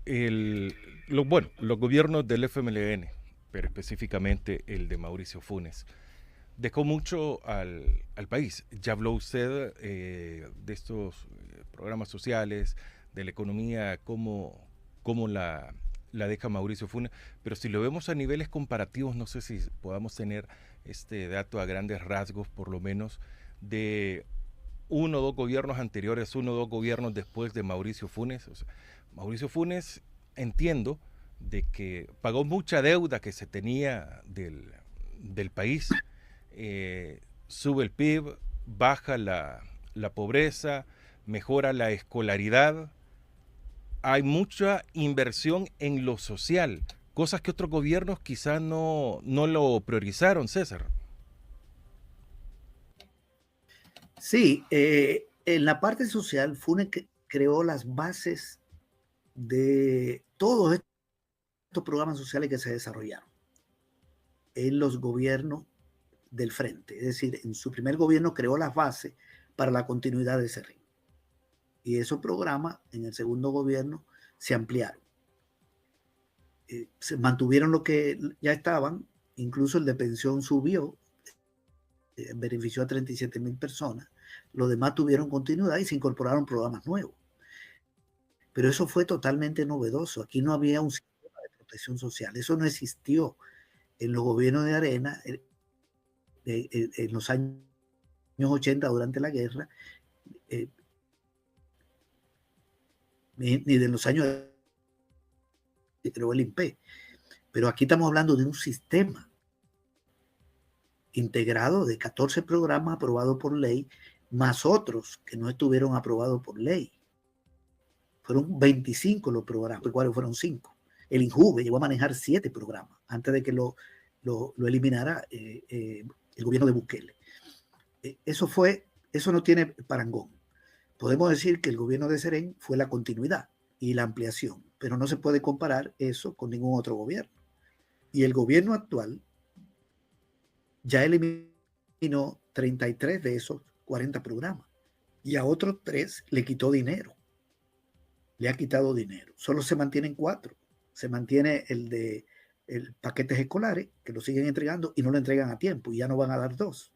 Los gobiernos del FMLN, pero específicamente el de Mauricio Funes, dejó mucho al país. Ya habló usted de estos programas sociales, de la economía, cómo la deja Mauricio Funes, pero si lo vemos a niveles comparativos, no sé si podamos tener este dato a grandes rasgos, por lo menos, de uno o dos gobiernos anteriores, uno o dos gobiernos después de Mauricio Funes. O sea, Mauricio Funes, entiendo, de que pagó mucha deuda que se tenía del país, sube el PIB, baja la pobreza, mejora la escolaridad, hay mucha inversión en lo social, cosas que otros gobiernos quizás no lo priorizaron, César. Sí, en la parte social, FUNE creó las bases de todos estos programas sociales que se desarrollaron en los gobiernos del frente. Es decir, en su primer gobierno creó las bases para la continuidad de ese ritmo. Y esos programas en el segundo gobierno se ampliaron. Se mantuvieron lo que ya estaban, incluso el de pensión subió, benefició a 37,000 personas. Los demás tuvieron continuidad y se incorporaron programas nuevos. Pero eso fue totalmente novedoso. Aquí no había un sistema de protección social. Eso no existió en los gobiernos de Arena en los años 80 durante la guerra, ni de los años que creó el INPE. Pero aquí estamos hablando de un sistema integrado de 14 programas aprobados por ley, más otros que no estuvieron aprobados por ley. Fueron 25 los programas, los cuales fueron 5. El INJUVE llegó a manejar 7 programas antes de que lo eliminara el gobierno de Bukele. Eso no tiene parangón. Podemos decir que el gobierno de Serén fue la continuidad y la ampliación, pero no se puede comparar eso con ningún otro gobierno. Y el gobierno actual ya eliminó 33 de esos 40 programas y a otros 3 le quitó dinero. Le ha quitado dinero. Solo se mantienen 4. Se mantiene el de paquetes escolares, que lo siguen entregando y no lo entregan a tiempo y ya no van a dar 2.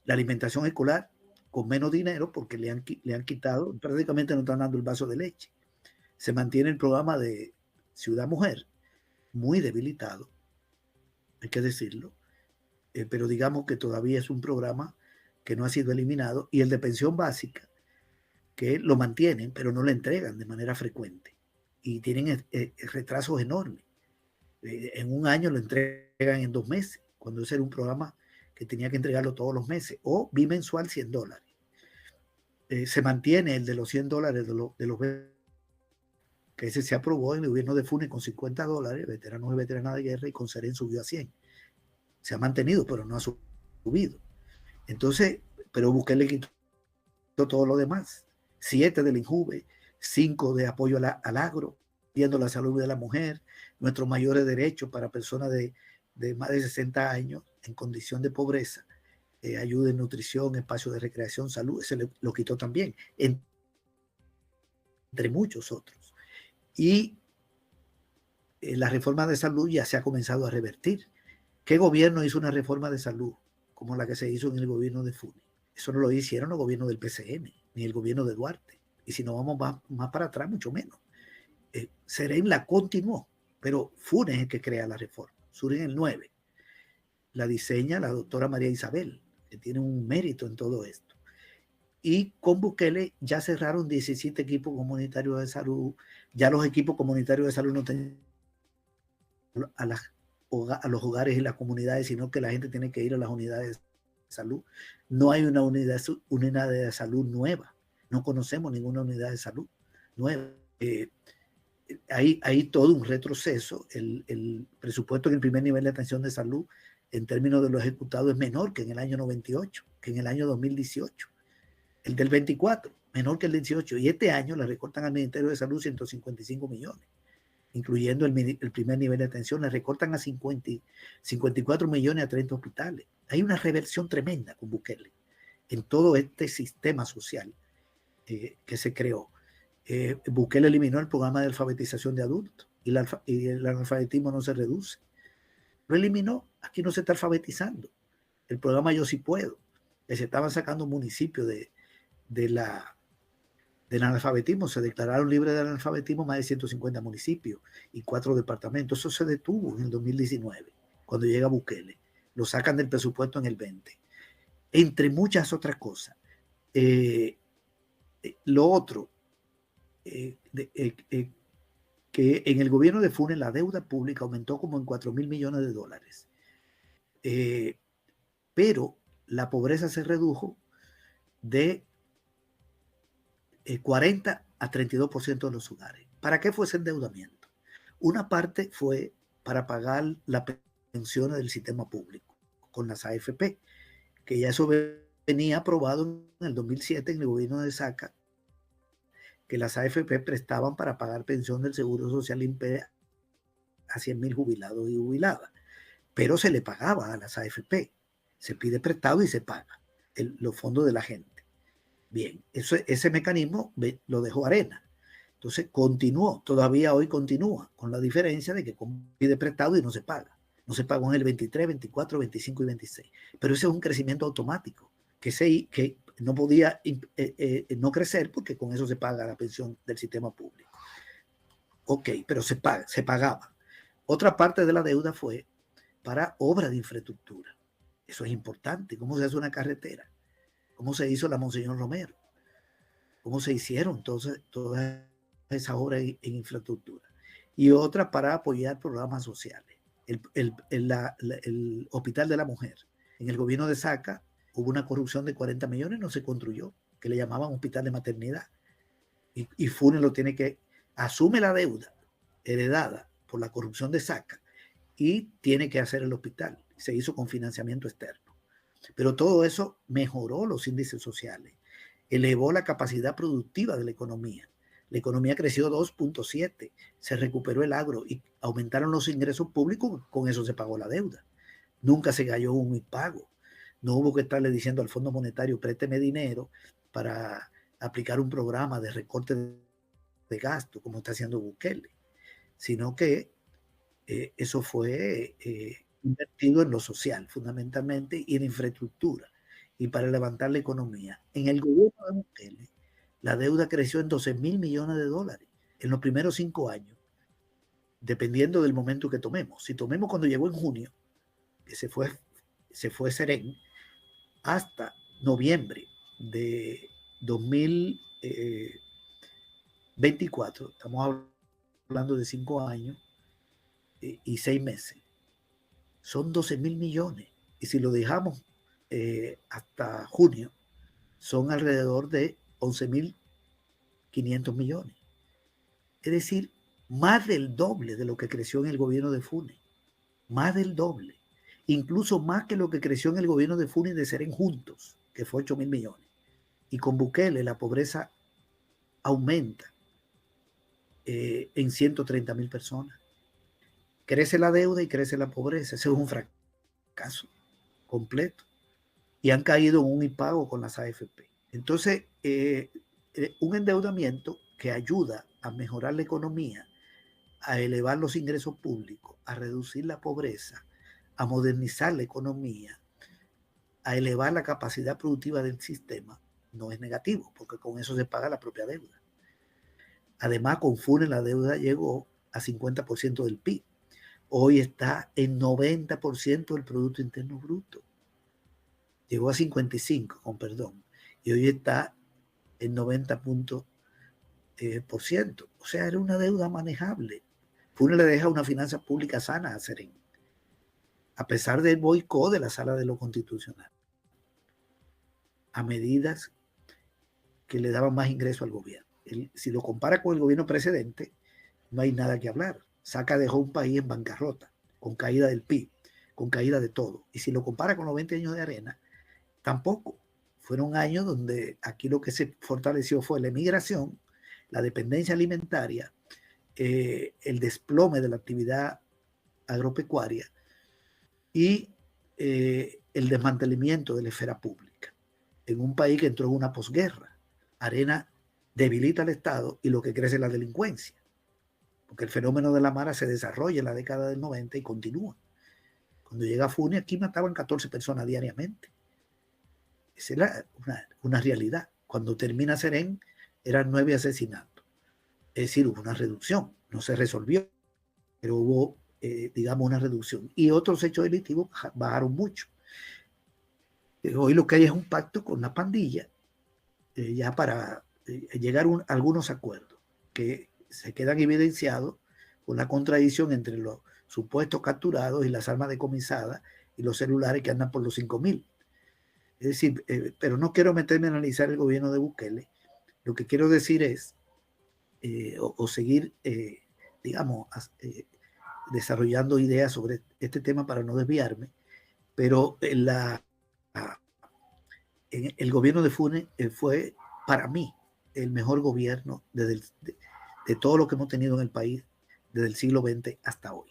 La alimentación escolar con menos dinero porque le han quitado, prácticamente no están dando el vaso de leche. Se mantiene el programa de Ciudad Mujer, muy debilitado, hay que decirlo, pero digamos que todavía es un programa que no ha sido eliminado, y el de pensión básica, que lo mantienen, pero no lo entregan de manera frecuente, y tienen retrasos enormes. En un año lo entregan en 2 meses, cuando ese era un programa que tenía que entregarlo todos los meses, o bimensual $100. Se mantiene el de los $100 de los que ese se aprobó en el gobierno de Funes con $50, veteranos y veteranas de guerra, y con Serén subió a 100. Se ha mantenido, pero no ha subido. Entonces, pero Bukele quitó todo lo demás. 7 del INJUVE, 5 de apoyo al agro, viendo la salud de la mujer, nuestros mayores derechos para personas de más de 60 años en condición de pobreza, ayuda en nutrición, espacio de recreación, salud, ese lo quitó también, entre muchos otros. Y la reforma de salud ya se ha comenzado a revertir. ¿Qué gobierno hizo una reforma de salud como la que se hizo en el gobierno de Funes? Eso no lo hicieron los gobiernos del PCM, ni el gobierno de Duarte. Y si nos vamos más para atrás, mucho menos. Serén la continuó, pero Funes es el que crea la reforma. Sur en el 9. La diseña la doctora María Isabel, que tiene un mérito en todo esto. Y con Bukele ya cerraron 17 equipos comunitarios de salud. Ya los equipos comunitarios de salud no tienen a los hogares y las comunidades, sino que la gente tiene que ir a las unidades de salud. No hay una unidad de salud nueva. No conocemos ninguna unidad de salud nueva. Hay todo un retroceso. El presupuesto en el primer nivel de atención de salud, en términos de lo ejecutado, es menor que en el año 98, que en el año 2018. El del 24, menor que el del 18. Y este año le recortan al Ministerio de Salud 155 millones, incluyendo el primer nivel de atención. Le recortan a 54 millones a 30 hospitales. Hay una reversión tremenda con Bukele en todo este sistema social que se creó. Bukele eliminó el programa de alfabetización de adultos y el analfabetismo no se reduce. Lo eliminó. Aquí no se está alfabetizando. El programa Yo Sí Puedo, que se estaban sacando municipios del analfabetismo, se declararon libres del analfabetismo más de 150 municipios y 4 departamentos. Eso se detuvo en el 2019, cuando llega Bukele. Lo sacan del presupuesto en el 20. Entre muchas otras cosas. Lo otro, que en el gobierno de Funes la deuda pública aumentó como en 4.000 millones de dólares. Pero la pobreza se redujo de 40 a 32% de los hogares. ¿Para qué fue ese endeudamiento? Una parte fue para pagar las pensiones del sistema público con las AFP, que ya eso venía aprobado en el 2007 en el gobierno de Saca, que las AFP prestaban para pagar pensión del Seguro Social a 100.000 jubilados y jubiladas, pero se le pagaba a las AFP, se pide prestado y se paga los fondos de la gente. Bien, ese mecanismo lo dejó Arena. Entonces continuó, todavía hoy continúa, con la diferencia de que pide prestado y no se paga. No se pagó en el 23, 24, 25 y 26. Pero ese es un crecimiento automático que no podía no crecer porque con eso se paga la pensión del sistema público. Ok, pero se pagaba. Otra parte de la deuda fue para obra de infraestructura. Eso es importante. ¿Cómo se hace una carretera? ¿Cómo se hizo la Monseñor Romero? ¿Cómo se hicieron todas esas obras en infraestructura? Y otra para apoyar programas sociales. El Hospital de la Mujer. En el gobierno de Saca hubo una corrupción de 40 millones, no se construyó, que le llamaban hospital de maternidad. Y Funes lo tiene que, asume la deuda heredada por la corrupción de Saca y tiene que hacer el hospital. Se hizo con financiamiento externo. Pero todo eso mejoró los índices sociales, elevó la capacidad productiva de la economía. La economía creció 2.7, se recuperó el agro y aumentaron los ingresos públicos, con eso se pagó la deuda. Nunca se cayó un impago. No hubo que estarle diciendo al Fondo Monetario, présteme dinero para aplicar un programa de recorte de gasto, como está haciendo Bukele, sino que eso fue invertido en lo social, fundamentalmente, y en infraestructura, y para levantar la economía. En el gobierno de Bukele, la deuda creció en 12.000 millones de dólares en los primeros 5 años, dependiendo del momento que tomemos. Si tomemos cuando llegó en junio, que se fue Serén, hasta noviembre de 2024, estamos hablando de 5 años y 6 meses, son 12.000 millones. Y si lo dejamos hasta junio, son alrededor de 11.500 millones. Es decir, más del doble de lo que creció en el gobierno de Funes. Más del doble. Incluso más que lo que creció en el gobierno de Funes de Serén juntos, que fue 8.000 millones. Y con Bukele la pobreza aumenta en 130.000 personas. Crece la deuda y crece la pobreza. Ese es un fracaso completo. Y han caído en un impago con las AFP. Entonces, un endeudamiento que ayuda a mejorar la economía, a elevar los ingresos públicos, a reducir la pobreza, a modernizar la economía, a elevar la capacidad productiva del sistema, no es negativo, porque con eso se paga la propia deuda. Además, con Funes la deuda llegó a 50% del PIB. Hoy está en 90% del Producto Interno Bruto. Llegó a 55, con perdón, y hoy está en 90%. O sea, era una deuda manejable. Funes le deja una finanza pública sana a Serén, a pesar del boicot de la Sala de lo Constitucional, a medidas que le daban más ingreso al gobierno. Si lo compara con el gobierno precedente, no hay nada que hablar. Saca dejó un país en bancarrota, con caída del PIB, con caída de todo. Y si lo compara con los 20 años de Arena, tampoco. Fueron años donde aquí lo que se fortaleció fue la emigración, la dependencia alimentaria, el desplome de la actividad agropecuaria y el desmantelamiento de la esfera pública. En un país que entró en una posguerra, Arena debilita al Estado y lo que crece es la delincuencia. Porque el fenómeno de la Mara se desarrolla en la década del 90 y continúa. Cuando llega Funes, aquí mataban 14 personas diariamente. Esa es una realidad. Cuando termina Serén, eran 9 asesinatos. Es decir, hubo una reducción. No se resolvió, pero hubo, digamos, una reducción. Y otros hechos delictivos bajaron mucho. Hoy lo que hay es un pacto con la pandilla, ya para llegar a algunos acuerdos que se quedan evidenciados con la contradicción entre los supuestos capturados y las armas decomisadas y los celulares que andan por los 5.000. Es decir, pero no quiero meterme a analizar el gobierno de Bukele. Lo que quiero decir es, o seguir, digamos, desarrollando ideas sobre este tema para no desviarme, pero el gobierno de Funes fue, para mí, el mejor gobierno de todo lo que hemos tenido en el país desde el siglo XX hasta hoy.